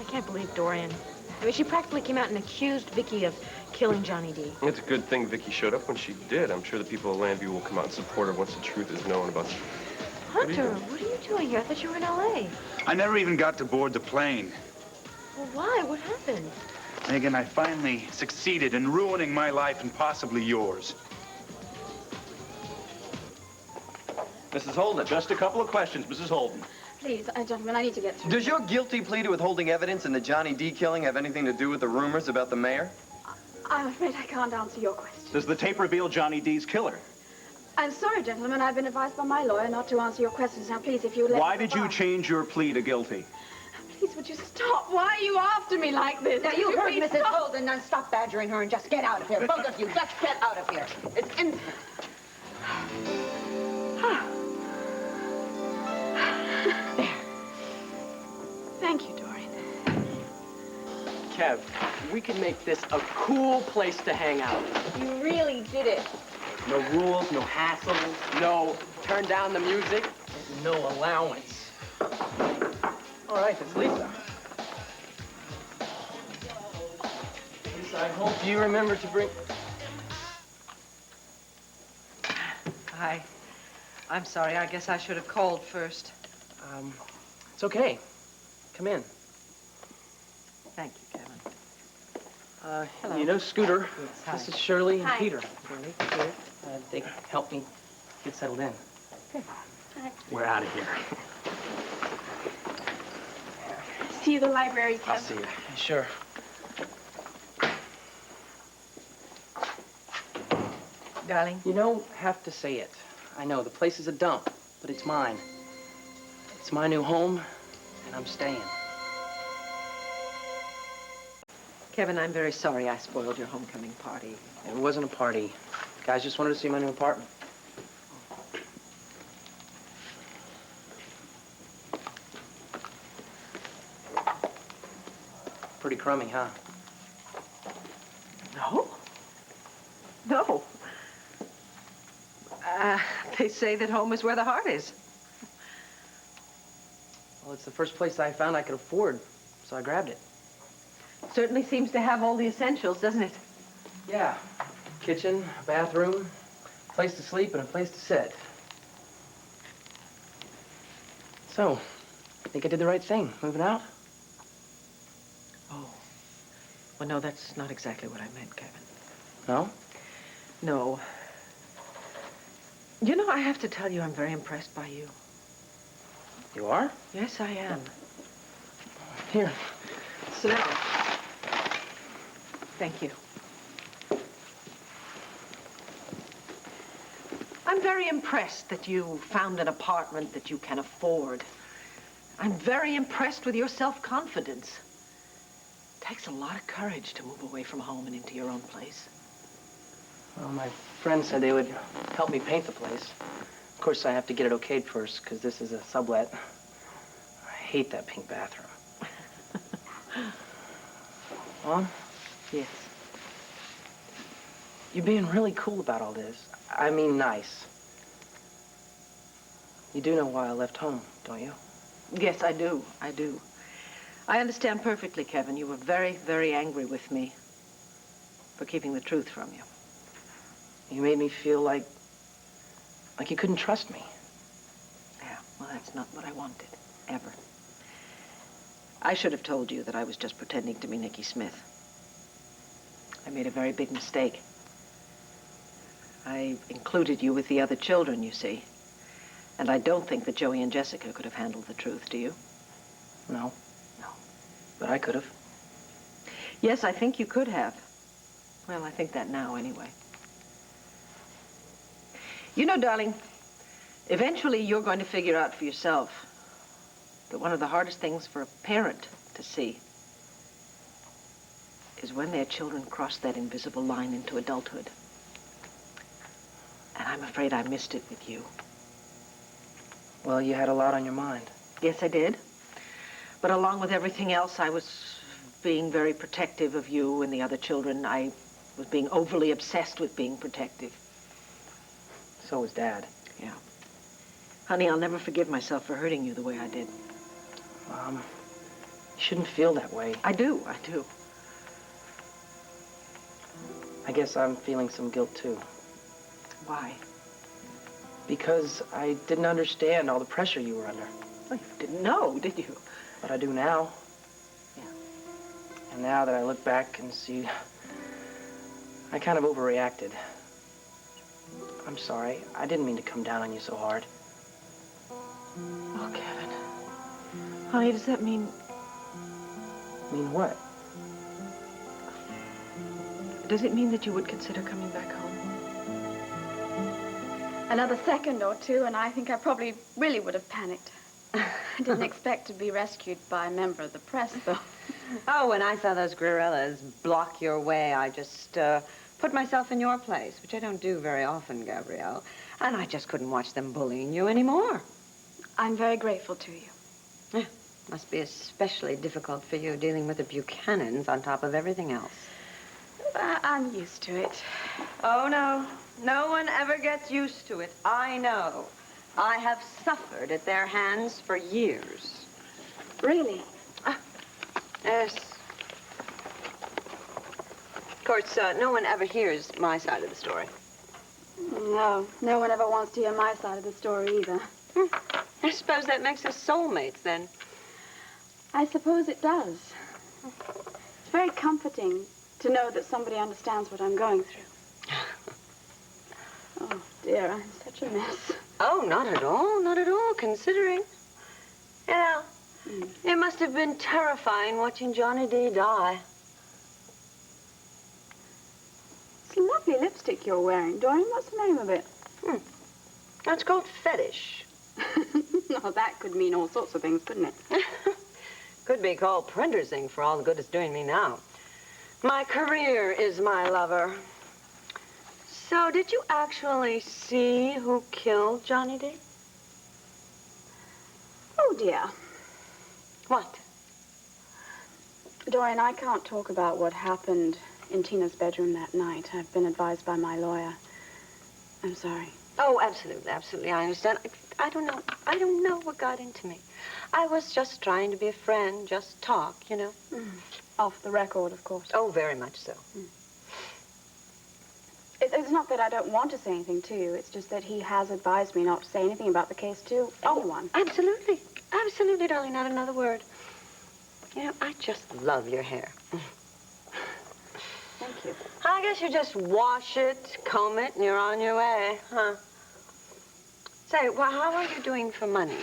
can't believe Dorian. I mean, she practically came out and accused Viki of killing Johnny D. It's a good thing Viki showed up when she did. I'm sure the people of Llanview will come out and support her once the truth is known about... Hunter, what are you doing here? I thought you were in L.A. I never even got to board the plane. Well, why? What happened? Megan, I finally succeeded in ruining my life and possibly yours. Mrs. Holden, just a couple of questions, Mrs. Holden. Please, gentlemen, I need to get through. Does your guilty plea to withholding evidence in the Johnny D killing have anything to do with the rumors about the mayor? I'm afraid I can't answer your question. Does the tape reveal Johnny D's killer? I'm sorry, gentlemen. I've been advised by my lawyer not to answer your questions. Now, please, if you let Why did you change your plea to guilty? Please, would you stop? Why are you after me like this? Now, you heard please Mrs. stop? Holden. Now, stop badgering her and just get out of here. Both of you, just get out of here. It's instant. There. Thank you, Dorian. Kev, we can make this a cool place to hang out. You really did it. No rules, no hassles, no turn down the music, no allowance. All right, it's Lisa. Lisa, I hope you remember to bring... Hi. I'm sorry. I guess I should have called first. It's okay. Come in. Thank you, Kevin. Hello. You know Scooter. Yes, hi. This is Shirley and Hi. Peter. They helped me get settled in. Okay. Hi. We're out of here. See you at the library, Kevin. I'll see you. Sure. Darling? You don't have to say it. I know, the place is a dump, but it's mine. It's my new home, and I'm staying. Kevin, I'm very sorry I spoiled your homecoming party. It wasn't a party. The guys just wanted to see my new apartment. Pretty crummy, huh? No. No. They say that home is where the heart is. Well, it's the first place I found I could afford, so I grabbed it. Certainly seems to have all the essentials, doesn't it? Yeah. Kitchen, bathroom, place to sleep, and a place to sit. So, I think I did the right thing, moving out. Oh. Well, no, that's not exactly what I meant, Kevin. No? No. You know, I have to tell you, I'm very impressed by you. You are? Yes, I am. Here, sit down. Thank you. I'm very impressed that you found an apartment that you can afford. I'm very impressed with your self-confidence. It takes a lot of courage to move away from home and into your own place. Well, my friends said they would help me paint the place. Of course, I have to get it okayed first, because this is a sublet. I hate that pink bathroom. Mom? Yes. You're being really cool about all this. I mean nice. You do know why I left home, don't you? Yes, I do. I do. I understand perfectly, Kevin. You were very, very angry with me for keeping the truth from you. You made me feel like you couldn't trust me. Yeah, well, that's not what I wanted, ever. I should have told you that I was just pretending to be Nicky Smith. I made a very big mistake. I included you with the other children, you see. And I don't think that Joey and Jessica could have handled the truth, do you? No. No. But I could have. Yes, I think you could have. Well, I think that now, anyway. You know, darling, eventually you're going to figure out for yourself that one of the hardest things for a parent to see is when their children cross that invisible line into adulthood. And I'm afraid I missed it with you. Well, you had a lot on your mind. Yes, I did. But along with everything else, I was being very protective of you and the other children. I was being overly obsessed with being protective. So was Dad. Yeah. Honey, I'll never forgive myself for hurting you the way I did. You shouldn't feel that way. I do. I guess I'm feeling some guilt, too. Why? Because I didn't understand all the pressure you were under. Well, you didn't know, did you? But I do now. Yeah. And now that I look back and see, I kind of overreacted. I'm sorry. I didn't mean to come down on you so hard. Oh, Kevin. Honey, does that mean... Mean what? Does it mean that you would consider coming back home? Another second or two, and I think I probably really would have panicked. I didn't expect to be rescued by a member of the press, though. Oh, when I saw those guerrillas block your way, I just put myself in your place, which I don't do very often, Gabrielle. And I just couldn't watch them bullying you anymore. I'm very grateful to you. Must be especially difficult for you dealing with the Buchanans on top of everything else. I'm used to it. Oh, no. No one ever gets used to it. I know. I have suffered at their hands for years. Really? Yes. Of course, no one ever hears my side of the story. No, no one ever wants to hear my side of the story either. I suppose that makes us soulmates, then. I suppose it does. It's very comforting to know that somebody understands what I'm going through. Oh, dear, I'm such a mess. Oh, not at all, considering. You know, it must have been terrifying watching Johnny D die. It's a lovely lipstick you're wearing, Dorian. What's the name of it? That's called fetish. No, that could mean all sorts of things, couldn't it? Could be called printer's ink for all the good it's doing me now. My career is my lover. So, did you actually see who killed Johnny D? Oh, dear. What? Dorian, I can't talk about what happened in Tina's bedroom that night. I've been advised by my lawyer. I'm sorry. Oh, absolutely, I understand. I don't know what got into me. I was just trying to be a friend, just talk, you know. Off the record, of course. Oh, very much so. It's not that I don't want to say anything to you. It's just that he has advised me not to say anything about the case to anyone. Oh, absolutely, darling, not another word. You know, I just love your hair. Thank you. I guess you just wash it, comb it, and you're on your way, huh? Say, well, how are you doing for money?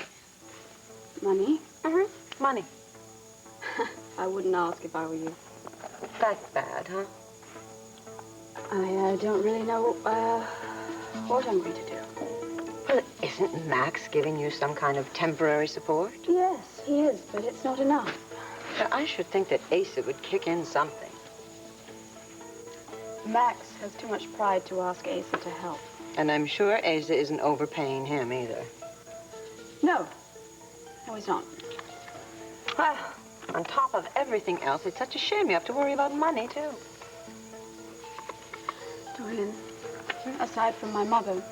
Money? Money. I wouldn't ask if I were you. That's bad, huh? I don't really know what I'm going to do. Well, isn't Max giving you some kind of temporary support? Yes, he is, but it's not enough. But I should think that Asa would kick in something. Max has too much pride to ask Asa to help. And I'm sure Asa isn't overpaying him either. No. No, he's not. Well, on top of everything else, it's such a shame you have to worry about money, too. Dorian, aside from my mother,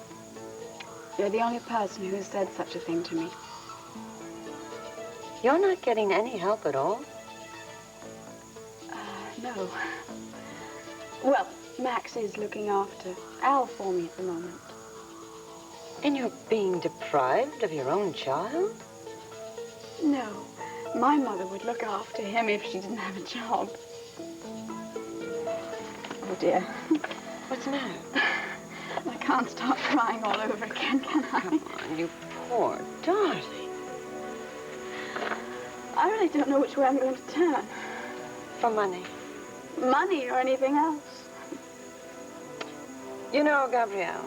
you're the only person who has said such a thing to me. You're not getting any help at all? No. Well, Max is looking after Al for me at the moment. And you're being deprived of your own child? No. My mother would look after him if she didn't have a job. Oh, dear. What's the matter? I can't start crying all over again, can I? Come on, you poor darling. I really don't know which way I'm going to turn. For money. Money or anything else. You know, Gabrielle,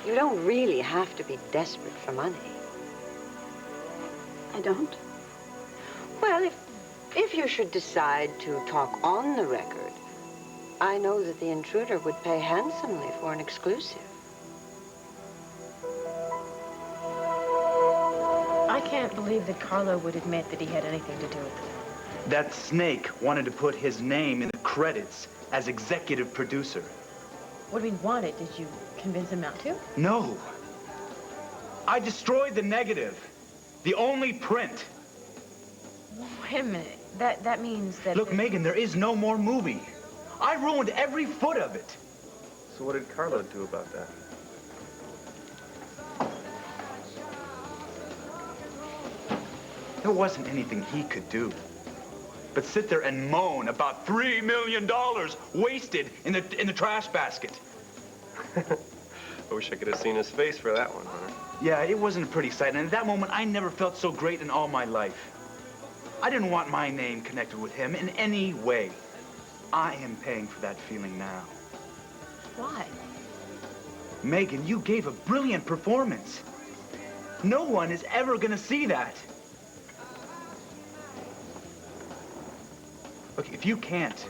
you don't really have to be desperate for money. I don't? Well, if you should decide to talk on the record, I know that the Intruder would pay handsomely for an exclusive. I can't believe that Carlo would admit that he had anything to do with it. That snake wanted to put his name in the credits as executive producer. What do you mean wanted? Did you convince him not to? No. I destroyed the negative. The only print. Wait a minute. That means that... Look, Megan, there is no more movie. I ruined every foot of it. So what did Carlo do about that? There wasn't anything he could do but sit there and moan about $3 million wasted in the trash basket. I wish I could have seen his face for that one, Hunter. Yeah, it wasn't a pretty sight, and at that moment, I never felt so great in all my life. I didn't want my name connected with him in any way. I am paying for that feeling now. Why? Megan, you gave a brilliant performance. No one is ever gonna see that. Look, if you can't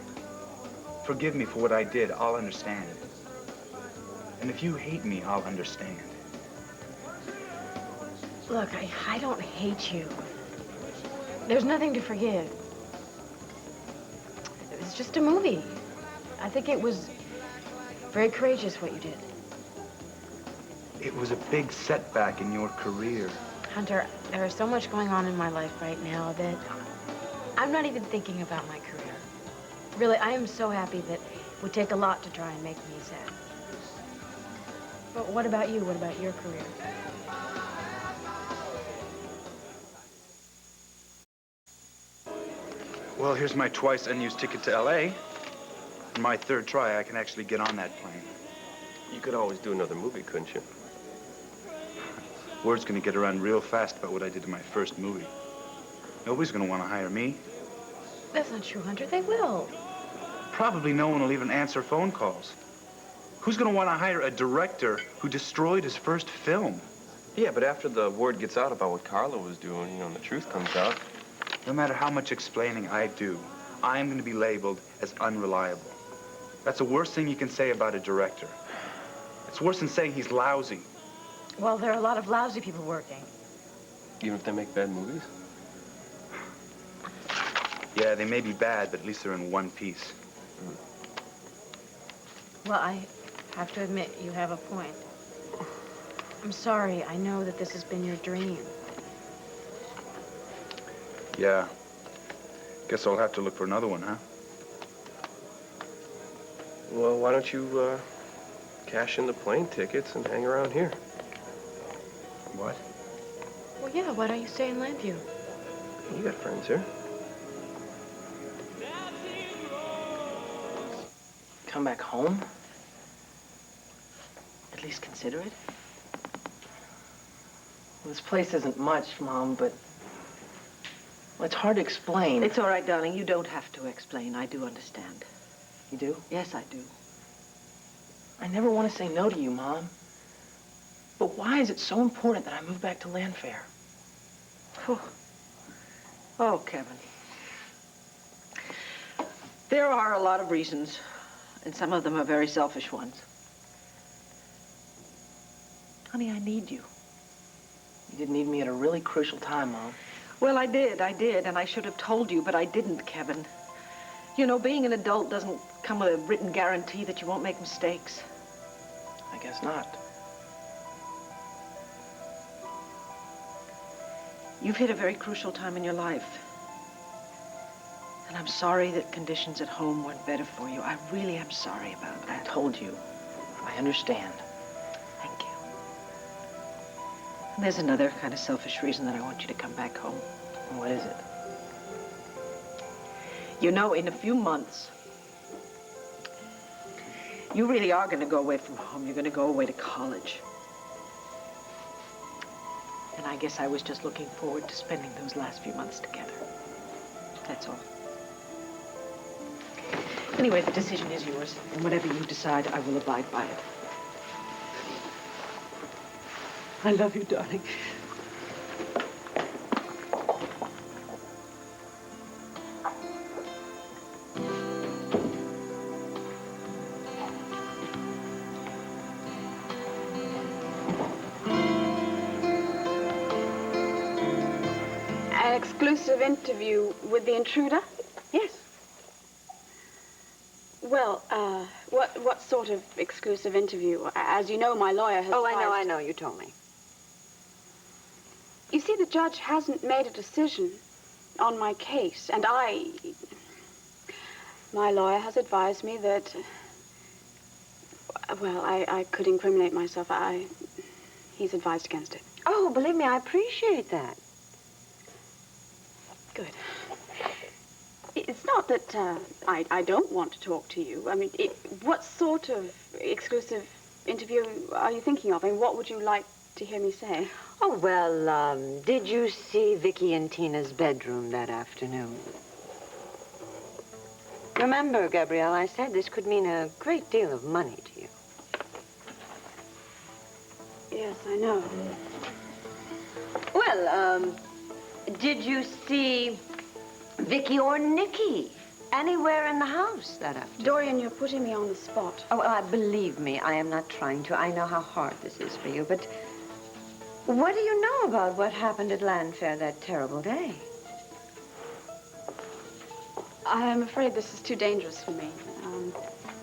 forgive me for what I did, I'll understand. And if you hate me, I'll understand. Look, I don't hate you. There's nothing to forgive. It's just a movie. I think it was very courageous what you did. It was a big setback in your career. Hunter, there is so much going on in my life right now that I'm not even thinking about my career. Really, I am so happy that it would take a lot to try and make me sad. But what about you? What about your career? Well, here's my twice unused ticket to LA. On my third try, I can actually get on that plane. You could always do another movie, couldn't you? Word's gonna get around real fast about what I did in my first movie. Nobody's gonna want to hire me. That's not true, Hunter. They will. Probably no one will even answer phone calls. Who's gonna want to hire a director who destroyed his first film? Yeah, but after the word gets out about what Carlo was doing, you know, and the truth comes out. No matter how much explaining I do, I'm gonna be labeled as unreliable. That's the worst thing you can say about a director. It's worse than saying he's lousy. Well, there are a lot of lousy people working. Even if they make bad movies? Yeah, they may be bad, but at least they're in one piece. Well, I have to admit, you have a point. I'm sorry. I know that this has been your dream. Yeah. Guess I'll have to look for another one, huh? Well, why don't you, cash in the plane tickets and hang around here? What? Well, yeah, why don't you stay in Llanview? You got friends here. Come back home? At least consider it? Well, this place isn't much, Mom, but... well, it's hard to explain. It's all right, darling. You don't have to explain. I do understand. You do? Yes, I do. I never want to say no to you, Mom. But why is it so important that I move back to Llanview? Oh, Kevin. There are a lot of reasons, and some of them are very selfish ones. Honey, I need you. You did need me at a really crucial time, Mom. Well, I did, and I should have told you, but I didn't, Kevin. You know, being an adult doesn't come with a written guarantee that you won't make mistakes. I guess not. You've hit a very crucial time in your life. And I'm sorry that conditions at home weren't better for you. I really am sorry about I that. told you. I understand. Thank you. And there's another kind of selfish reason that I want you to come back home. And what is it? You know, in a few months, you really are going to go away from home. You're going to go away to college. And I guess I was just looking forward to spending those last few months together. That's all. Anyway, the decision is yours. And whatever you decide, I will abide by it. I love you, darling. An exclusive interview with the Intruder? Yes. Well, what sort of exclusive interview? As you know, my lawyer has Oh, I advised- know. You told me. You see, the judge hasn't made a decision. on my case, and my lawyer has advised me that, well, I could incriminate myself. He's advised against it. Oh, believe me, I appreciate that. Good. It's not that I don't want to talk to you. I mean, what sort of exclusive interview are you thinking of? I mean, what would you like to hear me say? Oh, well, did you see Viki and Tina's bedroom that afternoon? Remember, Gabrielle, I said this could mean a great deal of money to you. Yes, I know. Well, did you see Viki or Nikki anywhere in the house that afternoon? Dorian, you're putting me on the spot. Oh, believe me, I am not trying to. I know how hard this is for you, but what do you know about what happened at Llanview that terrible day? I'm afraid this is too dangerous for me.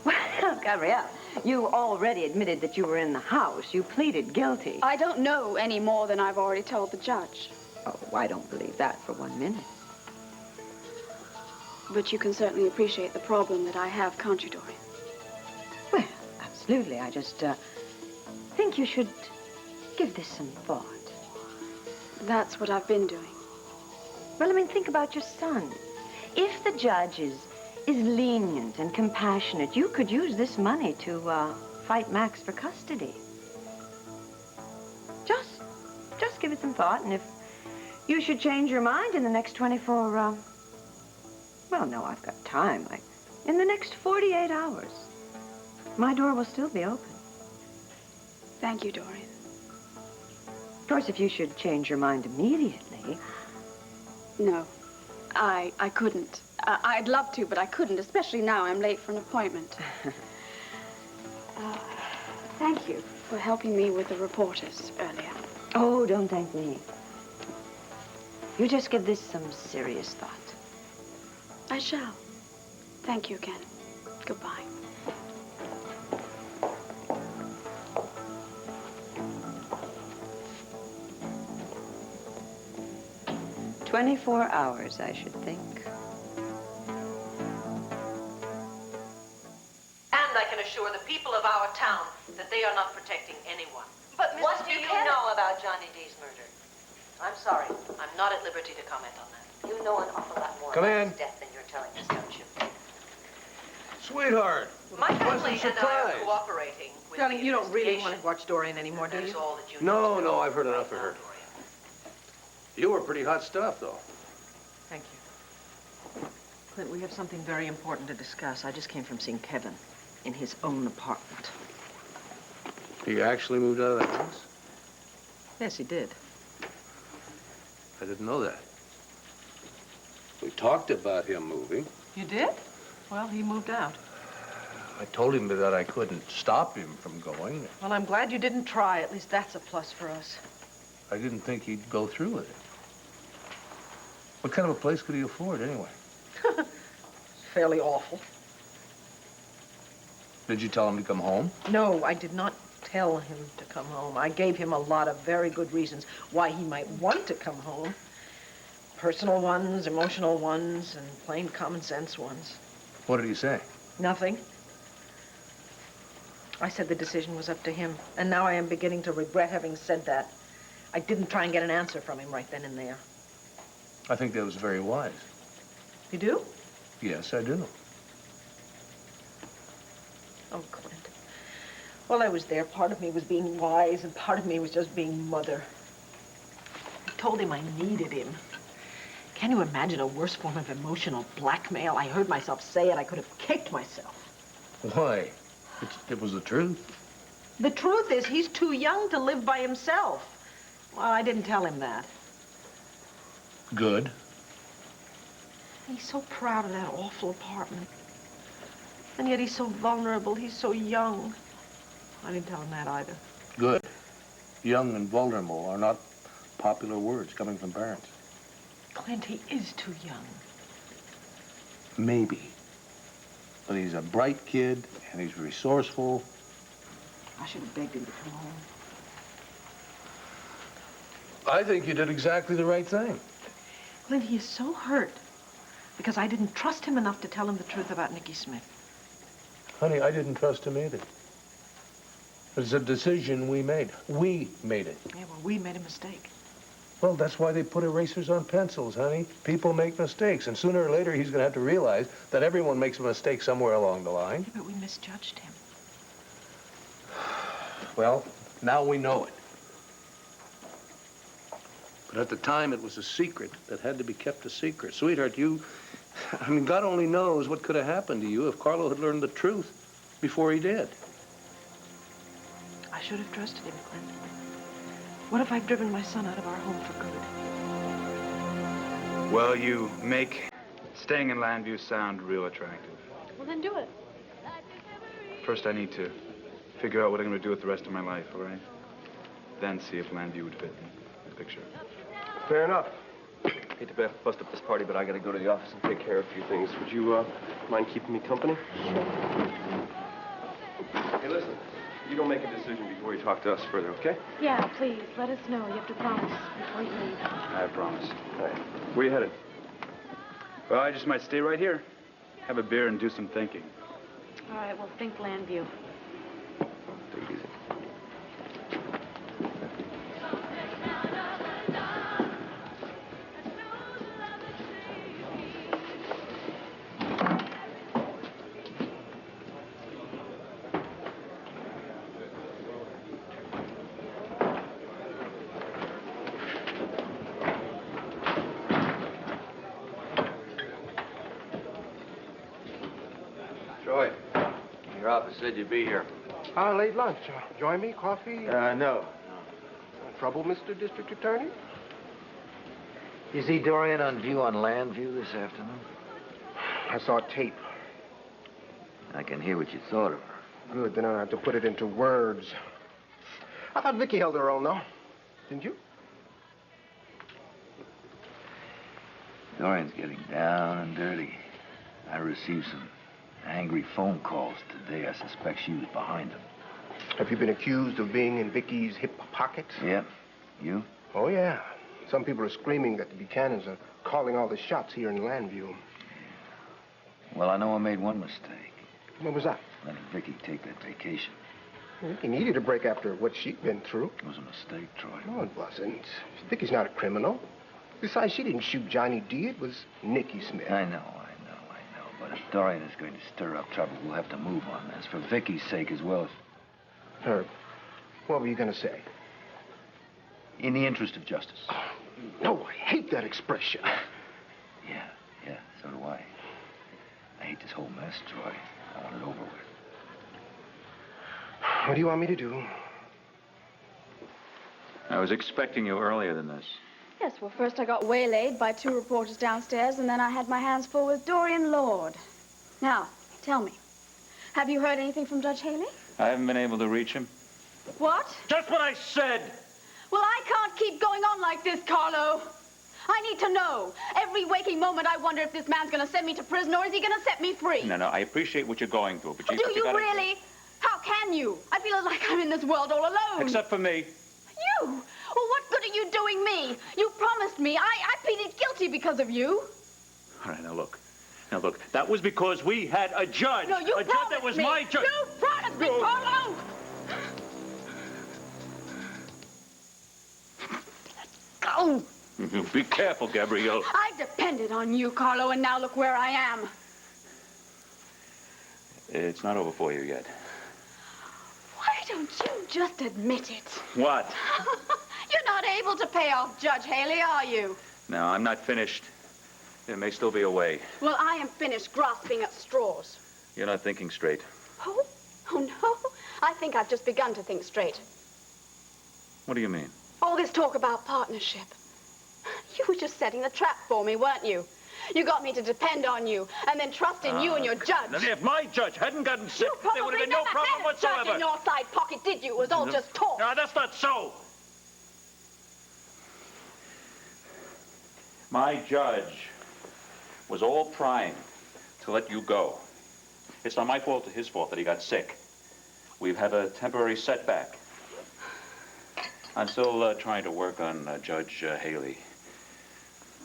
Well, Gabrielle, you already admitted that you were in the house. You pleaded guilty. I don't know any more than I've already told the judge. Oh, I don't believe that for 1 minute. But you can certainly appreciate the problem that I have, can't you, Dorian? Well, absolutely. I just think you should give this some thought. That's what I've been doing. Well, I mean, think about your son. If the judge is lenient and compassionate, you could use this money to fight Max for custody. Just give it some thought, and if you should change your mind in the next 24, well, no, I've got time. In the next 48 hours, my door will still be open. Thank you, Dorian. Of course, if you should change your mind immediately. No, I couldn't. I'd love to, but I couldn't, especially now. I'm late for an appointment. Thank you for helping me with the reporters earlier. Oh, don't thank me. You just give this some serious thought. I shall. Thank you again. Goodbye. "24 hours, I should think. And I can assure the people of our town that they are not protecting anyone. But, Mrs. What do you Buchanan... know about Johnny D's murder? I'm sorry. I'm not at liberty to comment on that. You know an awful lot more Come about in. his death than you're telling us, don't you? Sweetheart. My family pleasant and I are surprise. cooperating with Darling, the you don't really investigation. want to watch Dorian anymore, do That is you? all that you No, need to know I've heard enough of right her. now, Dorian. You were pretty hot stuff, though. Thank you. Clint, we have something very important to discuss. I just came from seeing Kevin in his own apartment. He actually moved out of the house? Yes, he did. I didn't know that. We talked about him moving. You did? Well, he moved out. I told him that I couldn't stop him from going. Well, I'm glad you didn't try. At least that's a plus for us. I didn't think he'd go through with it. What kind of a place could he afford, anyway? Fairly awful. Did you tell him to come home? No, I did not tell him to come home. I gave him a lot of very good reasons why he might want to come home. Personal ones, emotional ones, and plain common sense ones. What did he say? Nothing. I said the decision was up to him, and now I am beginning to regret having said that. I didn't try and get an answer from him right then and there. I think that was very wise. You do? Yes, I do. Oh, Clint. While I was there, part of me was being wise, and part of me was just being mother. I told him I needed him. Can you imagine a worse form of emotional blackmail? I heard myself say it. I could have kicked myself. Why? It was the truth. The truth is, he's too young to live by himself. Well, I didn't tell him that. Good. He's so proud of that awful apartment. And yet he's so vulnerable. He's so young. I didn't tell him that either. Good. Young and vulnerable are not popular words coming from parents. Clint, he is too young. Maybe. But he's a bright kid, and he's resourceful. I should have begged him to come home. I think you did exactly the right thing. Clint, he is so hurt because I didn't trust him enough to tell him the truth about Nicky Smith. Honey, I didn't trust him either. It's a decision we made. We made it. Yeah, well, we made a mistake. Well, that's why they put erasers on pencils, honey. People make mistakes, and sooner or later he's going to have to realize that everyone makes a mistake somewhere along the line. Yeah, but we misjudged him. Well, now we know it. But at the time, it was a secret that had to be kept a secret. Sweetheart, I mean, God only knows what could have happened to you if Carlo had learned the truth before he did. I should have trusted him, Clint. What if I'd driven my son out of our home for good? Well, you make staying in Llanview sound real attractive. Well, then do it. First, I need to figure out what I'm going to do with the rest of my life, all right? Then see if Llanview would fit in the picture. Fair enough. Hate to bust up this party, but I gotta go to the office and take care of a few things. Would you, mind keeping me company? Hey, listen. You don't make a decision before you talk to us further, okay? Yeah, please, let us know. You have to promise before you leave. I promise. All right. Where you headed? Well, I just might stay right here, have a beer, and do some thinking. All right, well, think Llanview. Take it easy. Said you'd be here. Late lunch. Join me? Coffee? No. Trouble, Mr. District Attorney? You see Dorian on view on Llanview this afternoon? I saw tape. I can hear what you thought of her. Good, then I don't have to put it into words. I thought Viki held her own, though. Didn't you? Dorian's getting down and dirty. I received some angry phone calls today. I suspect she was behind them. Have you been accused of being in Viki's hip pocket? Yep. You? Oh, yeah. Some people are screaming that the Buchanans are calling all the shots here in Llanview. Well, I know I made one mistake. What was that? Letting Viki take that vacation. Viki needed a break after what she'd been through. It was a mistake, Troy. No, it wasn't. Viki's not a criminal. Besides, she didn't shoot Johnny D. It was Nicky Smith. I know. But if Dorian is going to stir up trouble, we'll have to move on this. For Vicky's sake as well as... Herb, what were you going to say? In the interest of justice. Oh, no, I hate that expression. Yeah, so do I. I hate this whole mess, Troy. I want it over with. What do you want me to do? I was expecting you earlier than this. Yes, well, first I got waylaid by 2 reporters downstairs, and then I had my hands full with Dorian Lord. Now, tell me, have you heard anything from Judge Haley? I haven't been able to reach him. What? Just what I said! Well, I can't keep going on like this, Carlo. I need to know. Every waking moment, I wonder if this man's going to send me to prison or is he going to set me free? No, I appreciate what you're going through, but Do you really? How can you? I feel like I'm in this world all alone. Except for me. You? Well, what good are you doing me? You promised me. I pleaded guilty because of you. All right, now look. That was because we had a judge. No, you a judge that was me. my judge. You promised me, Carlo! Go! Be careful, Gabrielle. I depended on you, Carlo, and now look where I am. It's not over for you yet. Why don't you just admit it? What? You're not able to pay off Judge Haley, are you? No, I'm not finished. There may still be a way. Well, I am finished grasping at straws. You're not thinking straight. Oh no. I think I've just begun to think straight. What do you mean? All this talk about partnership. You were just setting the trap for me, weren't you? You got me to depend on you, and then trust in you and your judge. If my judge hadn't gotten sick, there would have been no problem whatsoever. You probably never had a judge in your side pocket, did you? It was all just talk. No, that's not so. My judge was all primed to let you go. It's not my fault or his fault that he got sick. We've had a temporary setback. I'm still trying to work on Judge Haley.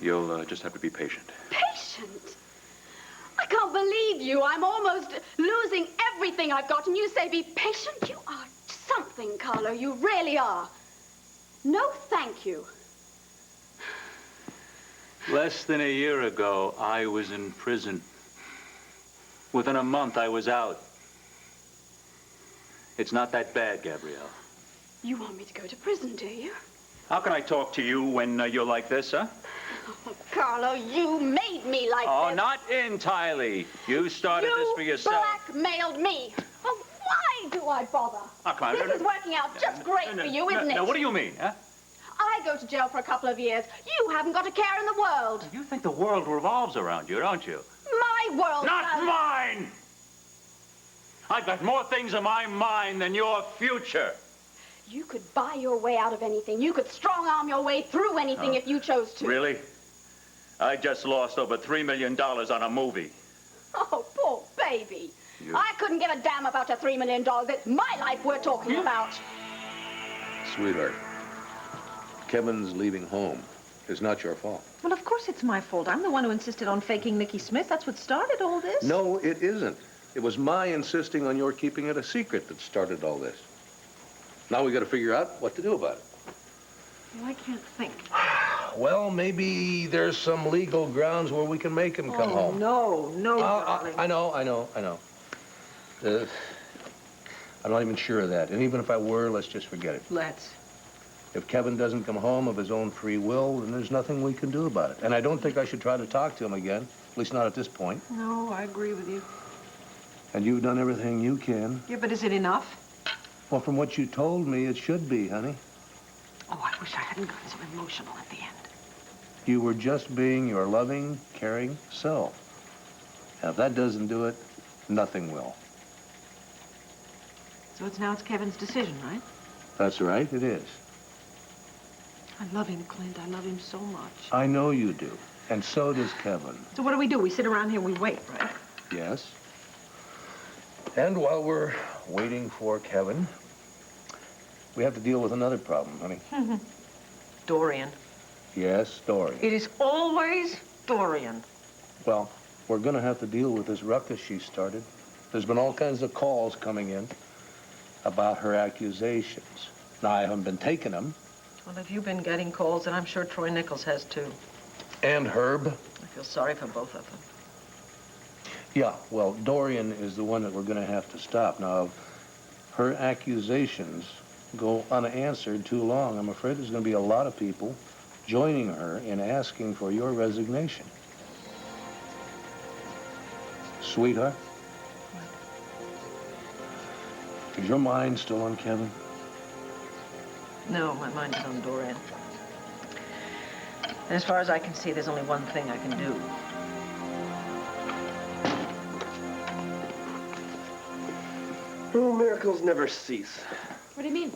You'll just have to be patient. Patient? I can't believe you. I'm almost losing everything I've got, and you say be patient? You are something, Carlo. You really are. No, thank you. Less than a year ago, I was in prison. Within a month, I was out. It's not that bad, Gabrielle. You want me to go to prison, do you? How can I talk to you when you're like this, huh? Oh, Carlo, you made me like Oh, this. not entirely. You started this for yourself. You blackmailed me. Oh, why do I bother? Oh, come on. This is working out just great for you, isn't it? Now, what do you mean, huh? I go to jail for a couple of years. You haven't got a care in the world. You think the world revolves around you, don't you? My world Not does. mine! I've got more things in my mind than your future. You could buy your way out of anything. You could strong-arm your way through anything if you chose to. Really? I just lost over $3 million on a movie. Oh, poor baby. I couldn't give a damn about your $3 million. It's my life we're talking about. Sweetheart, Kevin's leaving home. It's not your fault. Well, of course it's my fault. I'm the one who insisted on faking Nicky Smith. That's what started all this. No, it isn't. It was my insisting on your keeping it a secret that started all this. Now we got to figure out what to do about it. Well, I can't think. Well, maybe there's some legal grounds where we can make him come home. No, darling. I know. I'm not even sure of that. And even if I were, let's just forget it. Let's. If Kevin doesn't come home of his own free will, then there's nothing we can do about it. And I don't think I should try to talk to him again, at least not at this point. No, I agree with you. And you've done everything you can. Yeah, but is it enough? Well, from what you told me, it should be, honey. Oh, I wish I hadn't gotten so emotional at the end. You were just being your loving, caring self. And if that doesn't do it, nothing will. So it's Kevin's decision, right? That's right, it is. I love him, Clint. I love him so much. I know you do. And so does Kevin. So what do? We sit around here and we wait, right? Yes. And while we're waiting for Kevin, we have to deal with another problem, honey. Dorian. Yes, Dorian. It is always Dorian. Well, we're going to have to deal with this ruckus she started. There's been all kinds of calls coming in about her accusations. Now, I haven't been taking them. Well, if you've been getting calls, then I'm sure Troy Nichols has, too. And Herb. I feel sorry for both of them. Yeah, well, Dorian is the one that we're going to have to stop. Now, if her accusations go unanswered too long, I'm afraid there's going to be a lot of people joining her in asking for your resignation. Sweetheart? Is your mind still on Kevin? No, my mind is on Dorian. And as far as I can see, there's only one thing I can do. Oh, miracles never cease. What do you mean?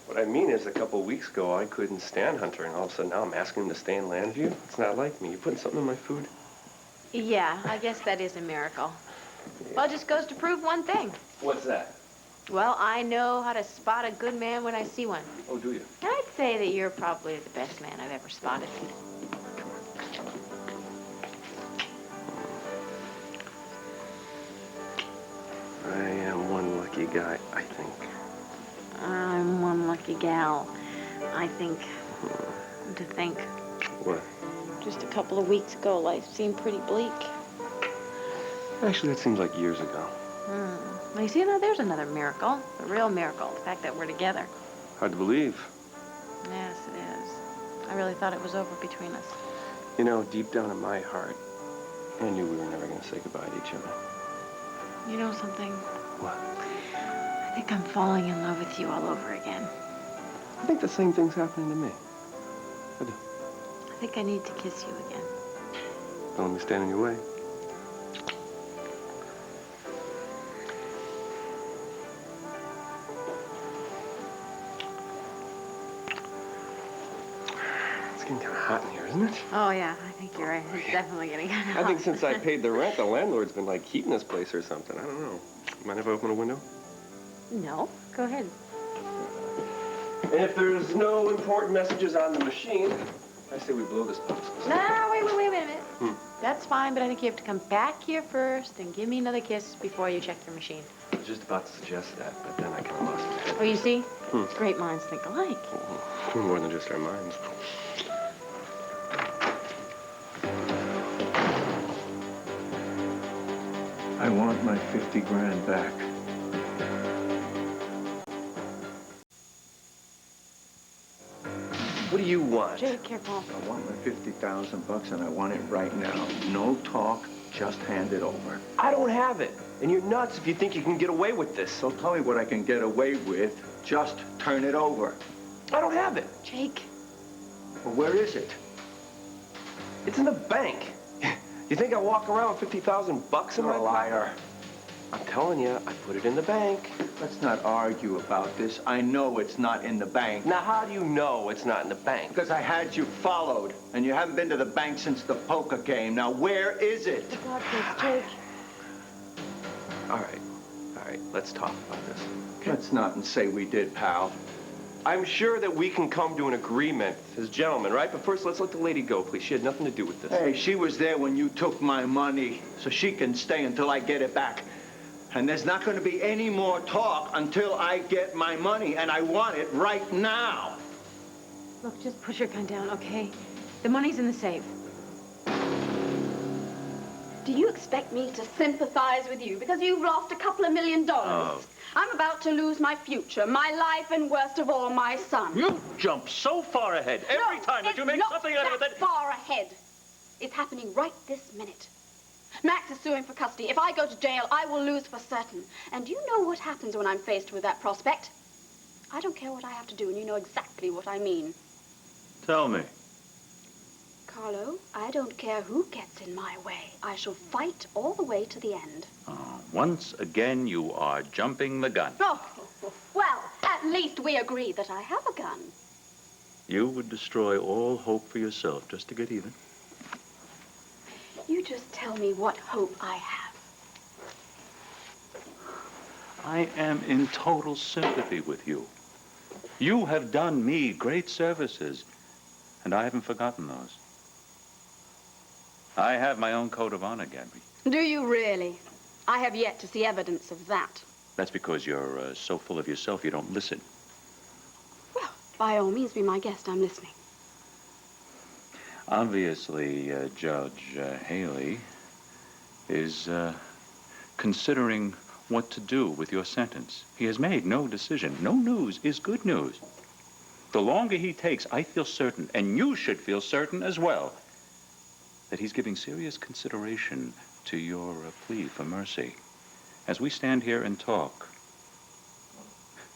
What I mean is, a couple weeks ago, I couldn't stand Hunter, and all of a sudden now I'm asking him to stay in Llanview. It's not like me. You putting something in my food? Yeah, I guess that is a miracle. Well, it just goes to prove one thing. What's that? Well, I know how to spot a good man when I see one. Oh, do you? And I'd say that you're probably the best man I've ever spotted. I am one lucky guy, I think. I'm one lucky gal, I think. To think. What? Just a couple of weeks ago, life seemed pretty bleak. Actually, that seems like years ago. Now, you see, now there's another miracle. A real miracle. The fact that we're together. Hard to believe. Yes, it is. I really thought it was over between us. You know, deep down in my heart, I knew we were never going to say goodbye to each other. You know something? What? I think I'm falling in love with you all over again. I think the same thing's happening to me. I do. I think I need to kiss you again. Don't let me stand in your way. It's getting kind of hot in here, isn't it? Oh, yeah, I think you're right. It's definitely getting kind of hot. I think since I paid the rent, the landlord's been, like, heating this place or something. I don't know. Mind if I open a window? No, go ahead. And if there's no important messages on the machine, I say we blow this box. No, wait a minute. That's fine, but I think you have to come back here first and give me another kiss before you check your machine. I was just about to suggest that, but then I kind of lost my head. Oh, you see? Great minds think alike. We're more than just our minds. I want my 50 grand back. What do you want? Jake, careful. I want my 50,000 bucks and I want it right now. No talk, just hand it over. I don't have it. And you're nuts if you think you can get away with this. So tell me what I can get away with. Just turn it over. I don't have it. Jake. Well, where is it? It's in the bank. You think I walk around with 50,000 bucks in my You're a liar. I'm telling you, I put it in the bank. Let's not argue about this. I know it's not in the bank. Now, how do you know it's not in the bank? Because I had you followed, and you haven't been to the bank since the poker game. Now, where is it? For God's sake, Jake. All right, let's talk about this. Okay? Let's not and say we did, pal. I'm sure that we can come to an agreement as gentlemen, right? But first, let's let the lady go, please. She had nothing to do with this. Hey, she was there when you took my money, so she can stay until I get it back. And there's not going to be any more talk until I get my money, and I want it right now. Look, just put your gun down, okay? The money's in the safe. Do you expect me to sympathize with you because you've lost a couple of $1 million? I'm about to lose my future, my life, and worst of all, my son. You jump so far ahead every time that you make something out of it that... far ahead. It's happening right this minute. Max is suing for custody. If I go to jail, I will lose for certain. And you know what happens when I'm faced with that prospect? I don't care what I have to do, and you know exactly what I mean. Tell me. Carlo, I don't care who gets in my way. I shall fight all the way to the end. Once again, you are jumping the gun. Oh, well, at least we agree that I have a gun. You would destroy all hope for yourself just to get even. You just tell me what hope I have. I am in total sympathy with you. You have done me great services, and I haven't forgotten those. I have my own code of honor, Gabby. Do you really? I have yet to see evidence of that. That's because you're so full of yourself you don't listen. Well, by all means, be my guest. I'm listening. Obviously, Judge Haley is considering what to do with your sentence. He has made no decision. No news is good news. The longer he takes, I feel certain, and you should feel certain as well, that he's giving serious consideration to your plea for mercy. As we stand here and talk,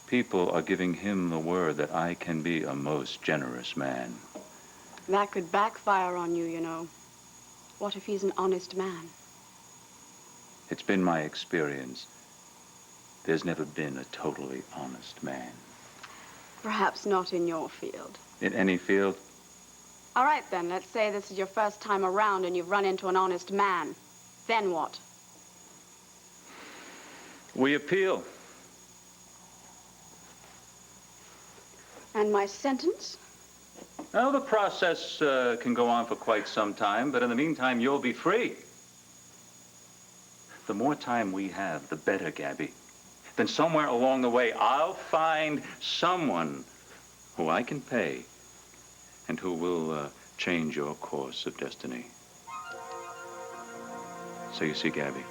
people are giving him the word that I can be a most generous man. That could backfire on you, you know. What if he's an honest man? It's been my experience. There's never been a totally honest man. Perhaps not in your field. In any field? All right, then. Let's say this is your first time around and you've run into an honest man. Then what? We appeal. And my sentence? Well, the process can go on for quite some time, but in the meantime, you'll be free. The more time we have, the better, Gabby. Then somewhere along the way, I'll find someone who I can pay and who will change your course of destiny. So you see, Gabby,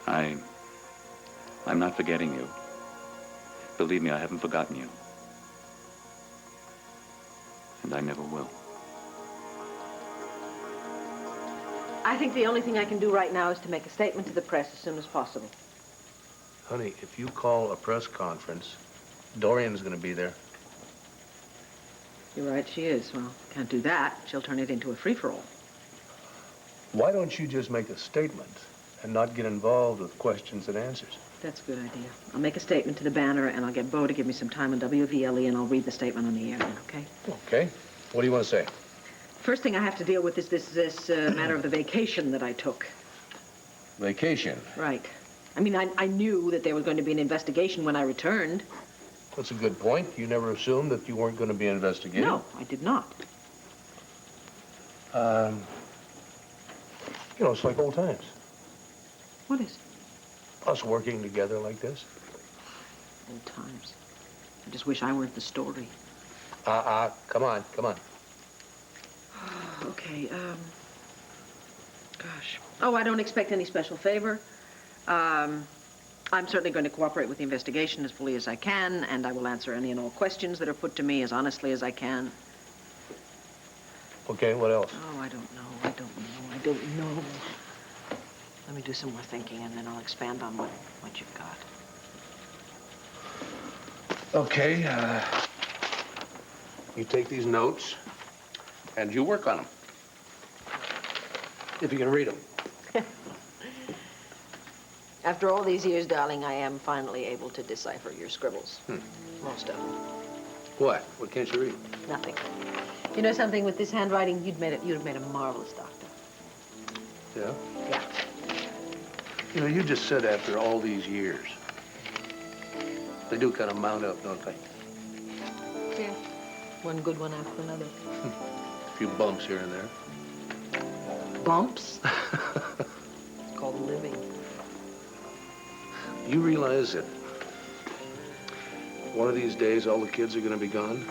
I'm not forgetting you. Believe me, I haven't forgotten you. And I never will. I think the only thing I can do right now is to make a statement to the press as soon as possible. Honey, if you call a press conference, Dorian's going to be there. You're right, she is. Well, can't do that. She'll turn it into a free-for-all. Why don't you just make a statement and not get involved with questions and answers? That's a good idea. I'll make a statement to the Banner, and I'll get Bo to give me some time on WVLE, and I'll read the statement on the air then, okay? Okay. What do you want to say? First thing I have to deal with is this matter of the vacation that I took. Vacation? Right. I mean, I knew that there was going to be an investigation when I returned. That's a good point. You never assumed that you weren't going to be investigated. No, I did not. You know, it's like old times. What is? Us working together like this. Old times. I just wish I weren't the story. Come on, come on. Okay, gosh. Oh, I don't expect any special favor. I'm certainly going to cooperate with the investigation as fully as I can, and I will answer any and all questions that are put to me as honestly as I can. Okay, what else? Oh, I don't know. I don't know. Let me do some more thinking, and then I'll expand on what you've got. Okay, you take these notes, and you work on them. If you can read them. After all these years, darling, I am finally able to decipher your scribbles. Most of them. What? What can't you read? Nothing. You know something, with this handwriting, you'd have made a marvelous doctor. Yeah? Yeah. You know, you just said after all these years. They do kind of mount up, don't they? Yeah. One good one after another. A few bumps here and there. Bumps? It's called living. You realize that one of these days all the kids are going to be gone?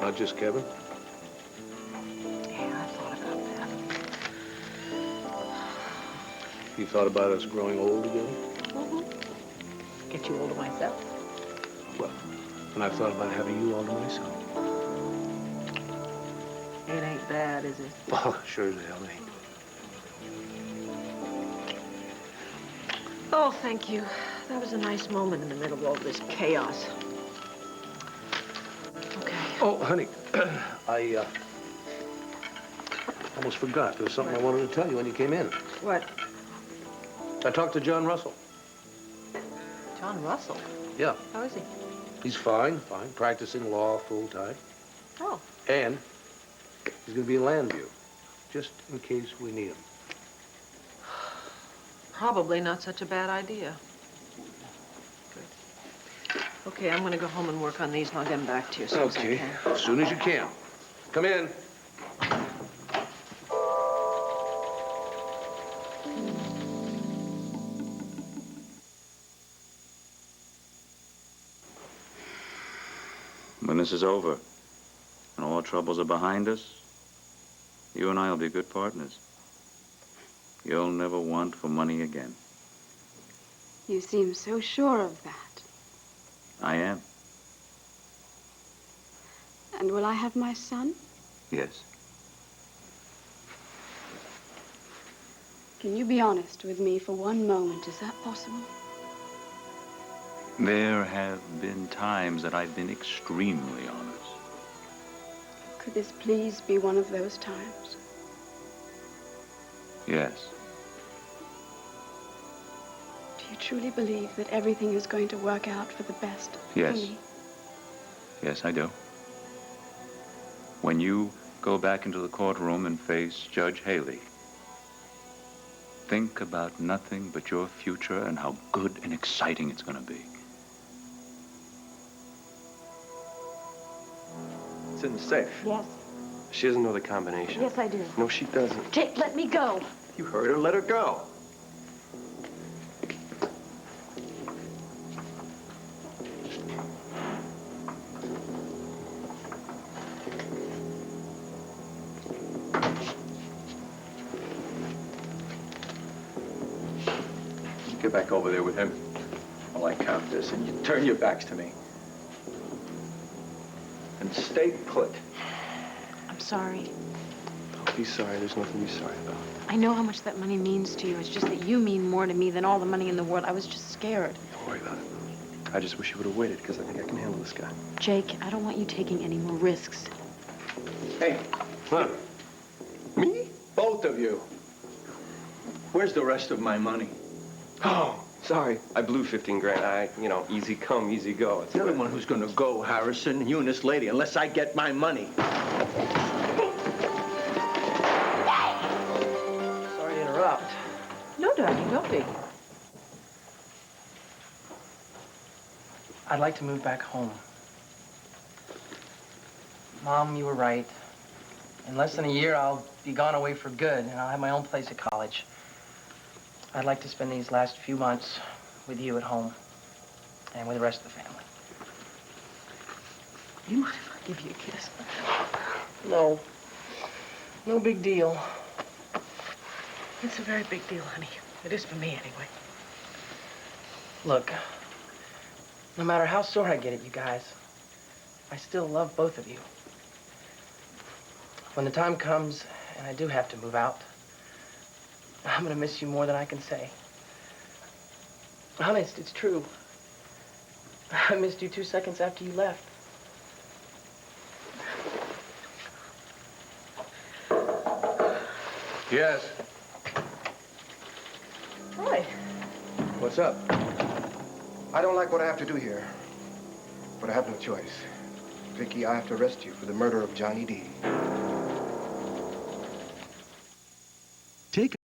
Not just Kevin? Yeah, I thought about that. You thought about us growing old together? Mm-hmm. Get you older myself. Well, and I've thought about having you all to myself. It ain't bad, is it? Oh, sure as hell ain't. Oh, thank you. That was a nice moment in the middle of all this chaos. Okay. Oh, honey, I almost forgot. There was something I wanted to tell you when you came in. What? I talked to John Russell. John Russell? Yeah. How is he? He's fine, practicing law full time. Oh. And he's going to be in Llanview, just in case we need him. Probably not such a bad idea. Good. Okay, I'm going to go home and work on these, and I'll get them back to you as soon as I can. As soon as you can. Come in. When this is over and all troubles are behind us, you and I will be good partners. You'll never want for money again. You seem so sure of that. I am. And will I have my son? Yes. Can you be honest with me for one moment? Is that possible? There have been times that I've been extremely honest. Could this please be one of those times? Yes. Do you truly believe that everything is going to work out for the best Yes. for me? Yes, I do. When you go back into the courtroom and face Judge Haley, think about nothing but your future and how good and exciting it's going to be. It's in the safe. Yes. She doesn't know the combination. Yes, I do. No, she doesn't. Jake, let me go. You heard her. Let her go. You get back over there with him while I count this, and you turn your backs to me. And stay put. I'm sorry. Don't be sorry. There's nothing to be sorry about. I know how much that money means to you. It's just that you mean more to me than all the money in the world. I was just scared. Don't worry about it. I just wish you would have waited, because I think I can handle this guy. Jake, I don't want you taking any more risks. Hey. Huh? Me? Both of you. Where's the rest of my money? Oh, sorry. I blew 15 grand. Easy come, easy go. It's You're the one who's gonna go, Harrison, you and this lady, unless I get my money. Sorry to interrupt. No, darling, don't be. I'd like to move back home. Mom, you were right. In less than a year, I'll be gone away for good, and I'll have my own place at college. I'd like to spend these last few months with you at home and with the rest of the family. You mind if I give you a kiss? No. No big deal. It's a very big deal, honey. It is for me, anyway. Look, no matter how sore I get at you guys, I still love both of you. When the time comes and I do have to move out, I'm gonna miss you more than I can say. Honest, it's true. I missed you 2 seconds after you left. Yes. Roy. What's up? I don't like what I have to do here, but I have no choice. Viki, I have to arrest you for the murder of Johnny D.